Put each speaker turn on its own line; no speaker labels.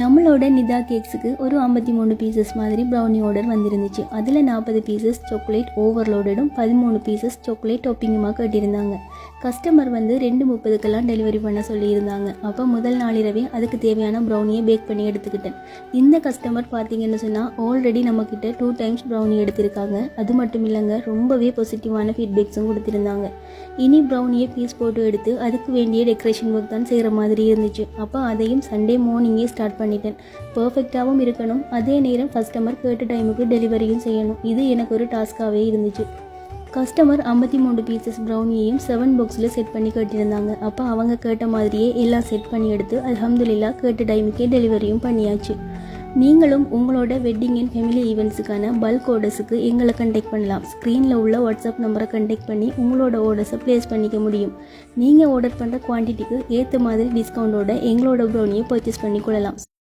நம்மளோட நிதா கேக்ஸுக்கு ஒரு 53 பீசஸ் மாதிரி ப்ரௌனி ஆர்டர் வந்துருந்துச்சு. அதில் 40 பீசஸ் சாக்லேட் ஓவர்லோடடும் 13 பீசஸ் சாக்லேட் டாப்பிங்குமாக கட்டியிருந்தாங்க. கஸ்டமர் வந்து 2:30க்கெல்லாம் டெலிவரி பண்ண சொல்லியிருந்தாங்க. அப்போ முதல் நாளிரவே அதுக்கு தேவையான ப்ரௌனியை பேக் பண்ணி எடுத்துக்கிட்டேன். இந்த கஸ்டமர் பார்த்தீங்கன்னு சொன்னால் ஆல்ரெடி நம்மக்கிட்ட 2 டைம்ஸ் ப்ரௌனி எடுத்திருக்காங்க. அது மட்டும் இல்லைங்க, ரொம்பவே பாசிட்டிவான ஃபீட்பேக்ஸும் கொடுத்துருந்தாங்க. இனி ப்ரௌனியை பீஸ் போட்டு எடுத்து அதுக்கு வேண்டிய டெக்கரேஷன் ஒர்க் தான் செய்கிற மாதிரி இருந்துச்சு. அப்போ அதையும் சண்டே மார்னிங்கே ஸ்டார்ட் பண்ணிட்டேன். பர்ஃபெக்டாகவும் இருக்கணும், அதே நேரம் கஸ்டமர் கேட்ட டைமுக்கு டெலிவரியும் செய்யணும். இது எனக்கு ஒரு டாஸ்காகவே இருந்துச்சு. கஸ்டமர் 53 பீசஸ் ப்ரௌனியையும் 7 பாக்ஸில் செட் பண்ணி கேட்டிருந்தாங்க. அப்போ அவங்க கேட்ட மாதிரியே எல்லாம் செட் பண்ணி எடுத்து அல்ஹம்துலில்லாஹ் கேட்ட டைமுக்கே டெலிவரியும் பண்ணியாச்சு. நீங்களும் உங்களோட வெட்டிங் அண்ட் ஃபேமிலி ஈவெண்ட்ஸுக்கான பல்க் ஆர்டர்ஸுக்கு எங்களை கண்டெக்ட் பண்ணலாம். ஸ்க்ரீனில் உள்ள வாட்ஸ்அப் நம்பரை கண்டெக்ட் பண்ணி உங்களோட ஆர்டர்ஸை ப்ளேஸ் பண்ணிக்க முடியும். நீங்கள் ஆர்டர் பண்ணுற குவான்டிட்டிக்கு ஏற்ற மாதிரி டிஸ்கவுண்டோட எங்களோட ப்ரௌனியை பர்ச்சேஸ் பண்ணிக்கொள்ளலாம்.